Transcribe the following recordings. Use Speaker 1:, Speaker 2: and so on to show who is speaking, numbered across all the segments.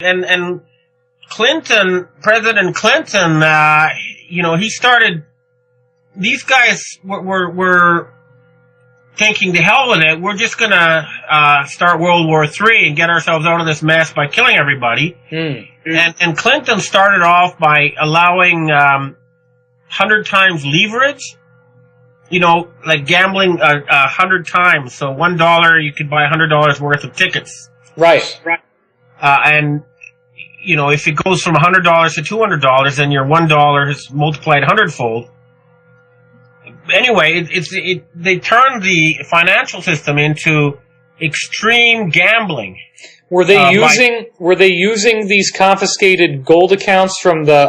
Speaker 1: And Clinton, President Clinton, he started. These guys were thinking, the hell with it. We're just gonna start World War III and get ourselves out of this mess by killing everybody. And Clinton started off by allowing 100 times leverage. Like gambling 100 times. So $1 you could buy $100 worth of tickets.
Speaker 2: Right.
Speaker 1: And if it goes from $100 to $200, then your $1 is multiplied 100-fold. Anyway, they turned the financial system into extreme gambling.
Speaker 2: Were they using these confiscated gold accounts from the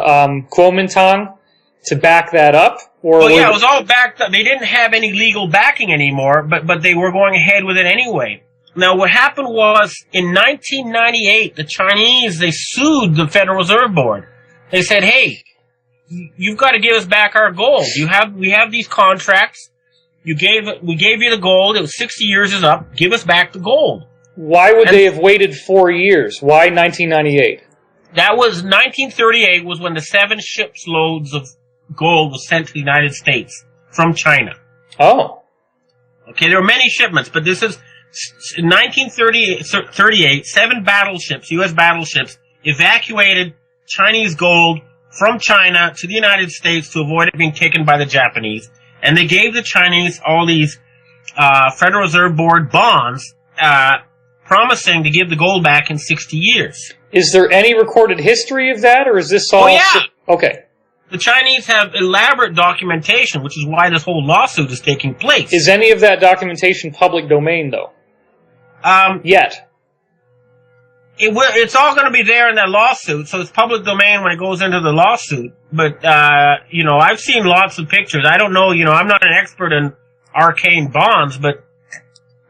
Speaker 2: Kuomintang to back that up?
Speaker 1: It was all backed up. They didn't have any legal backing anymore, but they were going ahead with it anyway. Now, what happened was, in 1998, the Chinese, they sued the Federal Reserve Board. They said, hey, you've got to give us back our gold. We have these contracts. We gave you the gold. It was 60 years is up. Give us back the gold.
Speaker 2: Why would they have waited 4 years? Why 1998?
Speaker 1: That was 1938 was when the 7 ships loads of gold was sent to the United States from China.
Speaker 2: Oh.
Speaker 1: Okay, there were many shipments, but this is in 1938, 7 battleships, U.S. battleships, evacuated Chinese gold from China to the United States to avoid it being taken by the Japanese. And they gave the Chinese all these Federal Reserve Board bonds promising to give the gold back in 60 years.
Speaker 2: Is there any recorded history of that, or is this all...
Speaker 1: Oh, yeah.
Speaker 2: Okay.
Speaker 1: The Chinese have elaborate documentation, which is why this whole lawsuit is taking place.
Speaker 2: Is any of that documentation public domain, though? Yet.
Speaker 1: It's all going to be there in that lawsuit, so it's public domain when it goes into the lawsuit. But, I've seen lots of pictures. I don't know, I'm not an expert in arcane bonds, but...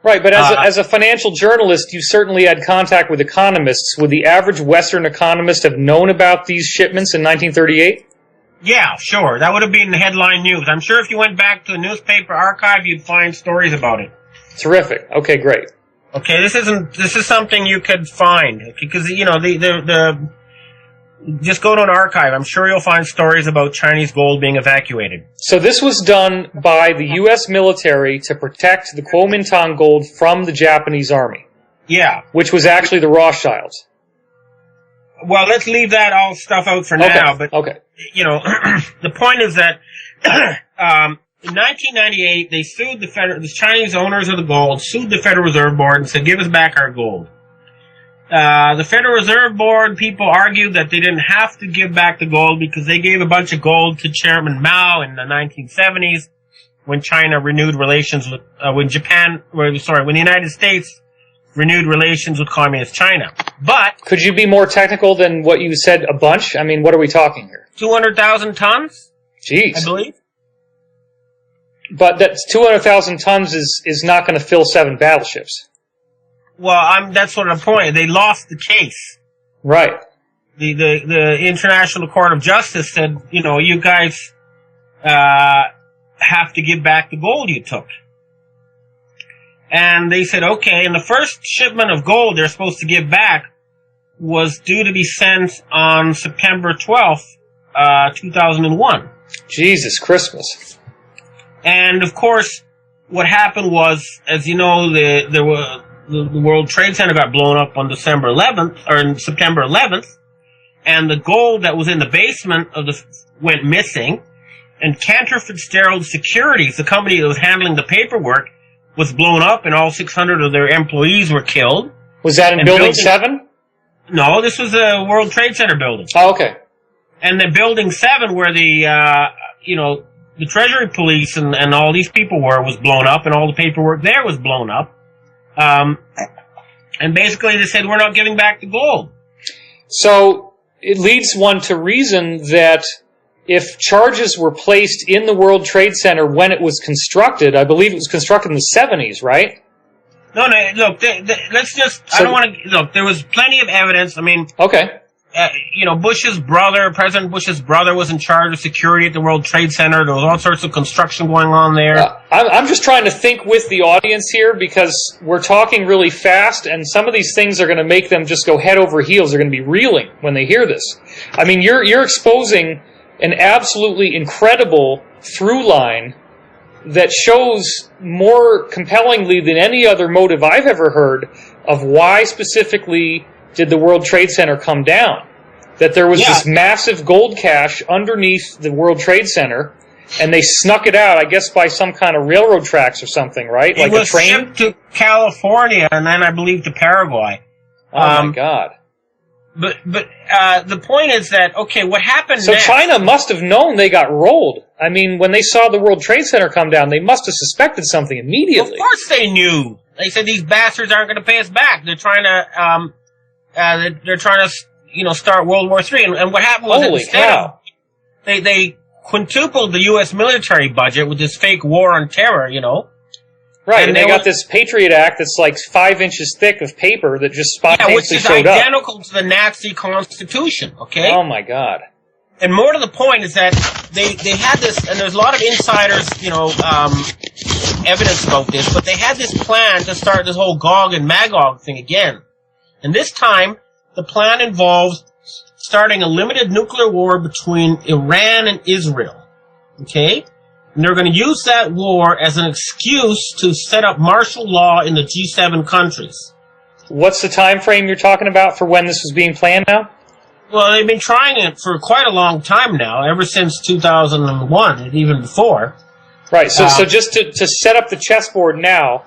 Speaker 2: Right, but as a financial journalist, you certainly had contact with economists. Would the average Western economist have known about these shipments in 1938?
Speaker 1: Yeah, sure. That would have been the headline news. I'm sure if you went back to the newspaper archive, you'd find stories about it.
Speaker 2: Terrific. Okay, great.
Speaker 1: Okay, this is something you could find, because, just go to an archive. I'm sure you'll find stories about Chinese gold being evacuated.
Speaker 2: So this was done by the U.S. military to protect the Kuomintang gold from the Japanese army.
Speaker 1: Yeah.
Speaker 2: Which was actually the Rothschilds.
Speaker 1: Well, let's leave that all stuff out for now, but, the point is that, in 1998, they sued the Chinese owners of the gold, sued the Federal Reserve Board and said, give us back our gold. The Federal Reserve Board people argued that they didn't have to give back the gold because they gave a bunch of gold to Chairman Mao in the 1970s when China renewed relations with, when the United States renewed relations with Communist China. But...
Speaker 2: Could you be more technical than what you said, a bunch? I mean, what are we talking here?
Speaker 1: 200,000 tons?
Speaker 2: Jeez.
Speaker 1: I believe.
Speaker 2: But that 200,000 tons is not going to fill 7 battleships.
Speaker 1: Well, that's sort of the point. They lost the case.
Speaker 2: Right.
Speaker 1: The International Court of Justice said, you guys have to give back the gold you took. And they said, okay, and the first shipment of gold they're supposed to give back was due to be sent on September 12th, 2001.
Speaker 2: Jesus Christmas.
Speaker 1: And, of course, what happened was, as you know, the World Trade Center got blown up on September 11th, and the gold that was in the basement went missing, and Cantor Fitzgerald Securities, the company that was handling the paperwork, was blown up, and all 600 of their employees were killed.
Speaker 2: Was that in Building 7?
Speaker 1: No, this was a World Trade Center building.
Speaker 2: Oh, okay.
Speaker 1: And the Building 7, where the Treasury Police and all these people was blown up, and all the paperwork there was blown up. And basically they said, we're not giving back the gold. So
Speaker 2: it leads one to reason that if charges were placed in the World Trade Center when it was constructed, I believe it was constructed in the 70s, right?
Speaker 1: No, look, let's just, I don't want to, look, there was plenty of evidence, I mean...
Speaker 2: Okay.
Speaker 1: Bush's brother, President Bush's brother, was in charge of security at the World Trade Center. There was all sorts of construction going on there.
Speaker 2: I'm just trying to think with the audience here, because we're talking really fast, and some of these things are going to make them just go head over heels. They're going to be reeling when they hear this. I mean, you're exposing an absolutely incredible through line that shows more compellingly than any other motive I've ever heard of why specifically did the World Trade Center come down. That there was this massive gold cache underneath the World Trade Center, and they snuck it out, I guess, by some kind of railroad tracks or something, right?
Speaker 1: It was shipped to California and then, I believe, to Paraguay.
Speaker 2: Oh, my God.
Speaker 1: But the point is that, okay, what happened next?
Speaker 2: So China must have known they got rolled. I mean, when they saw the World Trade Center come down, they must have suspected something immediately.
Speaker 1: Of course they knew. They said these bastards aren't going to pay us back. They're trying to, start World War III. And what happened was they quintupled the U.S. military budget with this fake war on terror,
Speaker 2: Right, and they got this Patriot Act that's like 5 inches thick of paper that just spontaneously showed up.
Speaker 1: Which is identical to the Nazi Constitution, okay?
Speaker 2: Oh, my God.
Speaker 1: And more to the point is that they had this, and there's a lot of insiders, evidence about this, but they had this plan to start this whole Gog and Magog thing again. And this time, the plan involves starting a limited nuclear war between Iran and Israel, okay? And they're going to use that war as an excuse to set up martial law in the G7 countries.
Speaker 2: What's the time frame you're talking about for when this was being planned now?
Speaker 1: Well, they've been trying it for quite a long time now, ever since 2001, and even before.
Speaker 2: Right, so just to set up the chessboard now,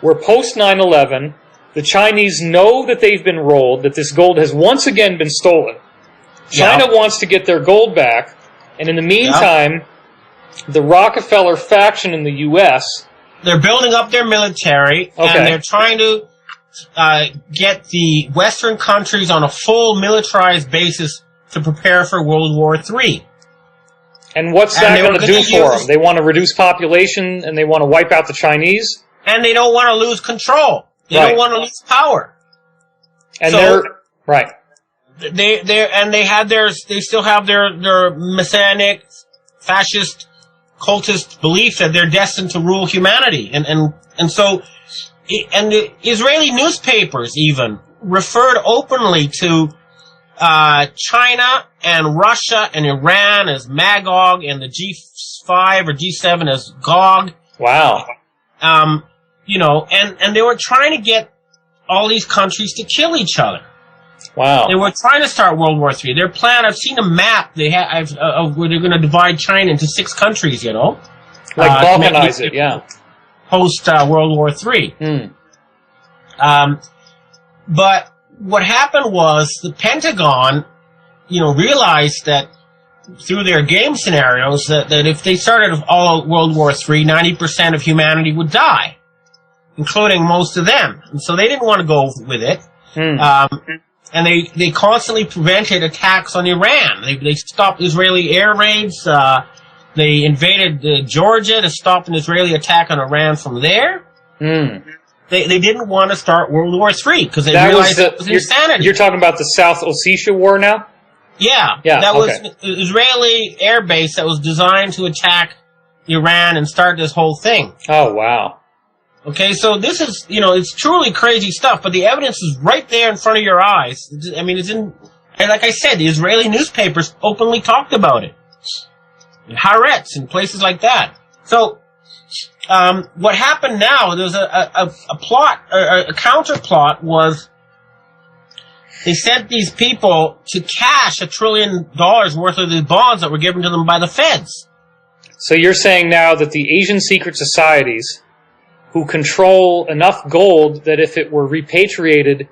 Speaker 2: we're post 9/11, the Chinese know that they've been rolled, that this gold has once again been stolen. China wants to get their gold back, and in the meantime, the Rockefeller faction in the U.S.
Speaker 1: they're building up their military, and they're trying to get the Western countries on a full militarized basis to prepare for World War III.
Speaker 2: And what's that going to do for them? They want to reduce population, and they want to wipe out the Chinese?
Speaker 1: And they don't want to lose control. They don't want to lose power.
Speaker 2: And
Speaker 1: they still have their messianic, fascist, cultist belief that they're destined to rule humanity. And so the Israeli newspapers even referred openly to China and Russia and Iran as Magog and the G5 or G7 as Gog.
Speaker 2: Wow.
Speaker 1: And they were trying to get all these countries to kill each other.
Speaker 2: Wow.
Speaker 1: They were trying to start World War III. Their plan, I've seen a map they have of where they're going to divide China into 6 countries,
Speaker 2: Like balkanize it,
Speaker 1: Post World War III. But what happened was the Pentagon, realized that through their game scenarios that if they started all World War III, 90% of humanity would die, including most of them. And so they didn't want to go with it. And they constantly prevented attacks on Iran. They stopped Israeli air raids. They invaded Georgia to stop an Israeli attack on Iran from there. They didn't want to start World War III because they realized it was insanity.
Speaker 2: You're talking about the South Ossetia War now?
Speaker 1: Yeah. That was an Israeli air base that was designed to attack Iran and start this whole thing.
Speaker 2: Oh, wow.
Speaker 1: Okay, so this is, it's truly crazy stuff, but the evidence is right there in front of your eyes. I mean, and like I said, the Israeli newspapers openly talked about it. In Haaretz and places like that. So, what happened now, there's a plot, a counter plot was, they sent these people to cash $1 trillion worth of the bonds that were given to them by the feds.
Speaker 2: So you're saying now that the Asian secret societies, who control enough gold that if it were repatriated,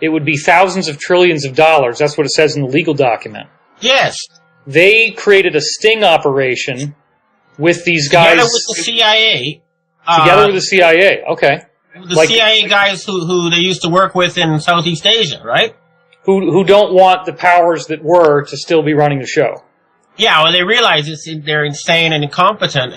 Speaker 2: it would be thousands of trillions of dollars. That's what it says in the legal document.
Speaker 1: Yes.
Speaker 2: They created a sting operation with these guys.
Speaker 1: Together with the CIA.
Speaker 2: Together with the CIA, okay.
Speaker 1: The CIA guys who they used to work with in Southeast Asia, right?
Speaker 2: Who don't want the powers that were to still be running the show.
Speaker 1: Yeah, well, they realize they're insane and incompetent,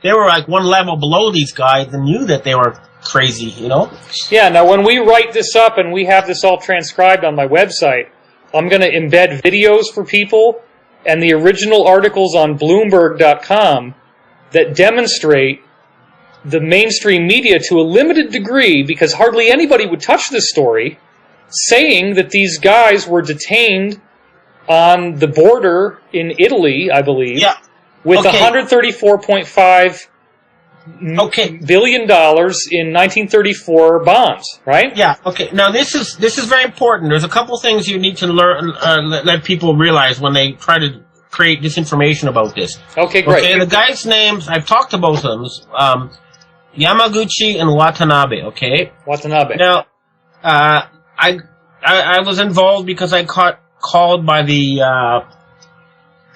Speaker 1: they were like one level below these guys and knew that they were crazy, you know?
Speaker 2: Yeah, now when we write this up and we have this all transcribed on my website, I'm going to embed videos for people and the original articles on Bloomberg.com that demonstrate the mainstream media to a limited degree, because hardly anybody would touch this story, saying that these guys were detained on the border in Italy, I believe, with $134.5 billion in 1934 bonds, right?
Speaker 1: Yeah. Okay. Now this is very important. There's a couple things you need to learn, let people realize when they try to create disinformation about this.
Speaker 2: Okay, great.
Speaker 1: Okay, the guys' names, I've talked to both of them, Yamaguchi and Watanabe. Okay.
Speaker 2: Watanabe.
Speaker 1: Now, I was involved because I called by the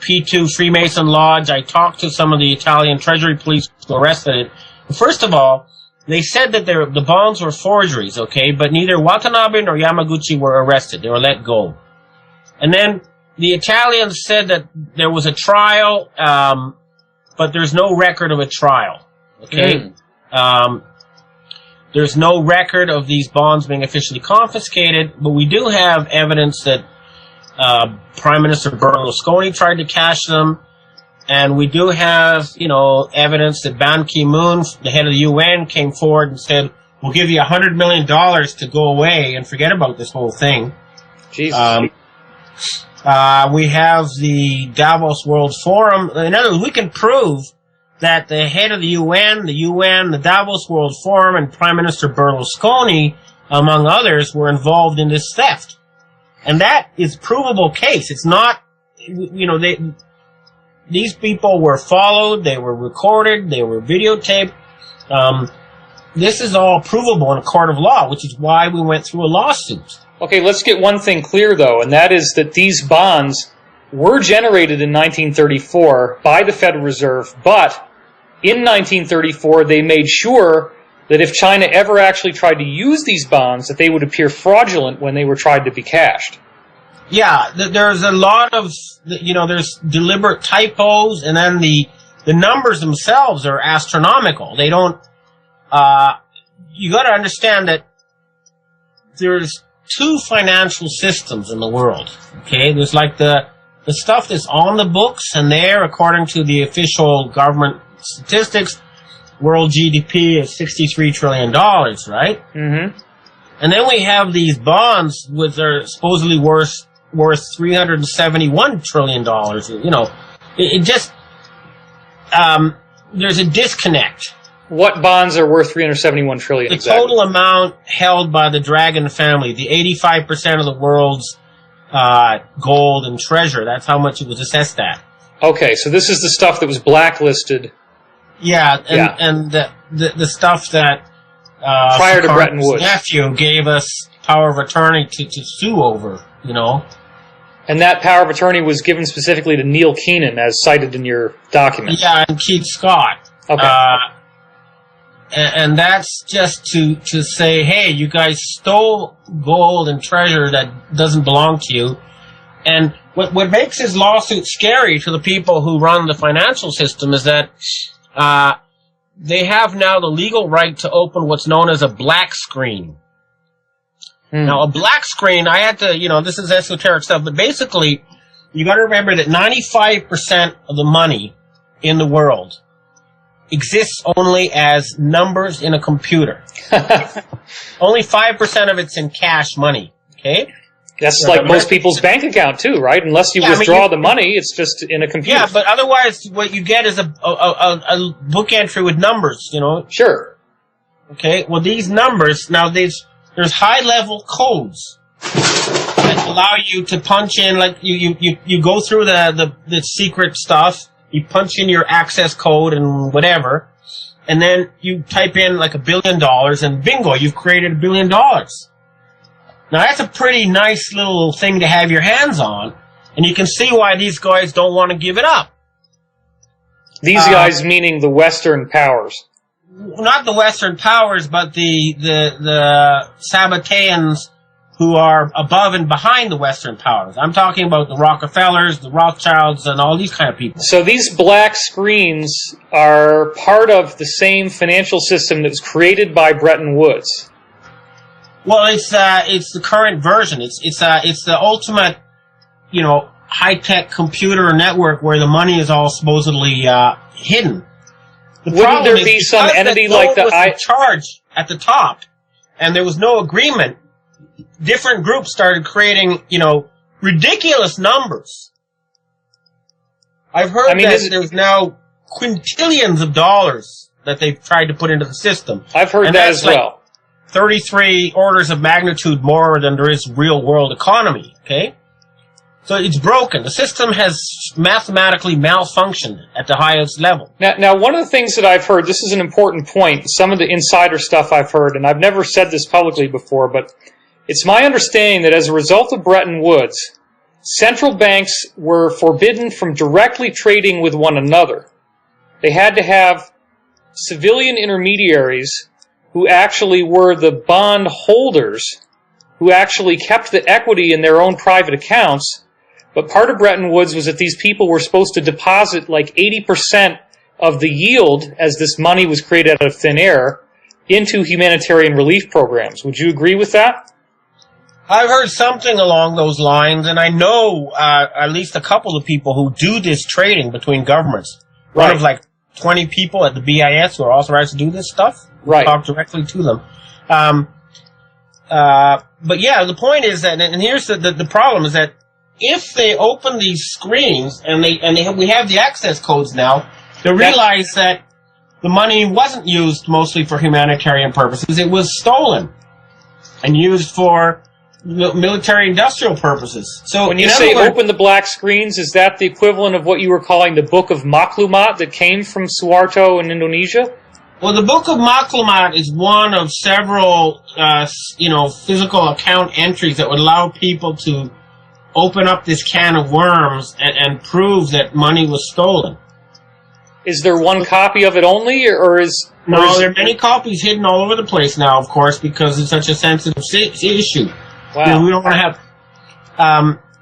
Speaker 1: P2 Freemason Lodge. I talked to some of the Italian Treasury police who arrested it. First of all, they said that the bonds were forgeries, okay, but neither Watanabe nor Yamaguchi were arrested. They were let go. And then the Italians said that there was a trial, but there's no record of a trial, okay? There's no record of these bonds being officially confiscated, but we do have evidence that Prime Minister Berlusconi tried to cash them, and we do have, evidence that Ban Ki-moon, the head of the UN, came forward and said, we'll give you $100 million to go away and forget about this whole thing.
Speaker 2: Jesus.
Speaker 1: We have the Davos World Forum. In other words, we can prove that the head of the UN, the Davos World Forum, and Prime Minister Berlusconi, among others, were involved in this theft. And that is provable case. It's not, these people were followed, they were recorded, they were videotaped. This is all provable in a court of law, which is why we went through a lawsuit.
Speaker 2: Okay, let's get one thing clear, though, and that is that these bonds were generated in 1934 by the Federal Reserve, but in 1934 they made sure that if China ever actually tried to use these bonds, that they would appear fraudulent when they were tried to be cashed.
Speaker 1: Yeah, there's a lot of, there's deliberate typos, and then the numbers themselves are astronomical. They don't, you gotta understand that there's two financial systems in the world, okay? There's like the stuff that's on the books, and there, according to the official government statistics, world GDP is $63 trillion, right? Mm-hmm. And then we have these bonds, which are supposedly worth $371 trillion. It just, there's a disconnect.
Speaker 2: What bonds are worth $371 trillion?
Speaker 1: The total amount held by the Dragon family, the 85% of the world's gold and treasure. That's how much it was assessed at.
Speaker 2: Okay, so this is the stuff that was blacklisted.
Speaker 1: Yeah, and the stuff that
Speaker 2: prior to Bretton Woods,
Speaker 1: nephew gave us power of attorney to sue over,
Speaker 2: And that power of attorney was given specifically to Neil Keenan, as cited in your document.
Speaker 1: Yeah, and Keith Scott.
Speaker 2: Okay.
Speaker 1: And that's just to say, hey, you guys stole gold and treasure that doesn't belong to you. And what makes this lawsuit scary to the people who run the financial system is that they have now the legal right to open what's known as a black screen. Now, a black screen, I had to, this is esoteric stuff, but basically, you got to remember that 95% of the money in the world exists only as numbers in a computer. Only 5% of it's in cash money, okay?
Speaker 2: That's like most people's bank account, too, right? Unless you withdraw the money, it's just in a computer.
Speaker 1: Yeah, but otherwise, what you get is a book entry with numbers,
Speaker 2: Sure.
Speaker 1: Okay, well, these numbers, now there's high-level codes that allow you to punch in, like, you go through the secret stuff, you punch in your access code and whatever, and then you type in like $1 billion, and bingo, you've created $1 billion. Now that's a pretty nice little thing to have your hands on, and you can see why these guys don't want to give it up.
Speaker 2: These guys meaning the Western powers. Not
Speaker 1: the Western powers, but the Sabbateans who are above and behind the Western powers. I'm talking about the Rockefellers, the Rothschilds, and all these kind of people.
Speaker 2: So these black screens are part of the same financial system that was created by Bretton Woods.
Speaker 1: Well, it's the current version. It's the ultimate, high-tech computer network where the money is all supposedly hidden.
Speaker 2: Wouldn't there be some entity like the
Speaker 1: was in charge at the top, and there was no agreement? Different groups started creating, ridiculous numbers. I've heard that there's now quintillions of dollars that they've tried to put into the system.
Speaker 2: I've heard that as well.
Speaker 1: 33 orders of magnitude more than there is real world economy, okay? So it's broken. The system has mathematically malfunctioned at the highest level.
Speaker 2: Now, one of the things that I've heard, this is an important point, some of the insider stuff I've heard, and I've never said this publicly before, but it's my understanding that as a result of Bretton Woods, central banks were forbidden from directly trading with one another. They had to have civilian intermediaries who actually were the bond holders, who actually kept the equity in their own private accounts. But part of Bretton Woods was that these people were supposed to deposit like 80% of the yield, as this money was created out of thin air, into humanitarian relief programs. Would you agree with that?
Speaker 1: I've heard something along those lines, and I know at least a couple of people who do this trading between governments.
Speaker 2: Right.
Speaker 1: One of like 20 people at the BIS who are authorized to do this stuff.
Speaker 2: Right.
Speaker 1: Talk directly to them. But yeah, the point is that, and here's the problem is that if they open these screens and we have the access codes now, they realize that the money wasn't used mostly for humanitarian purposes. It was stolen and used for military-industrial purposes. So
Speaker 2: when you say open the black screens, is that the equivalent of what you were calling the Book of Maklumat that came from Suharto in Indonesia?
Speaker 1: Well, the Book of Maklumat is one of several, physical account entries that would allow people to open up this can of worms and prove that money was stolen.
Speaker 2: Is there one copy of it only, or is...
Speaker 1: No, there are many copies hidden all over the place now, of course, because it's such a sensitive issue.
Speaker 2: Wow.
Speaker 1: We don't want to have...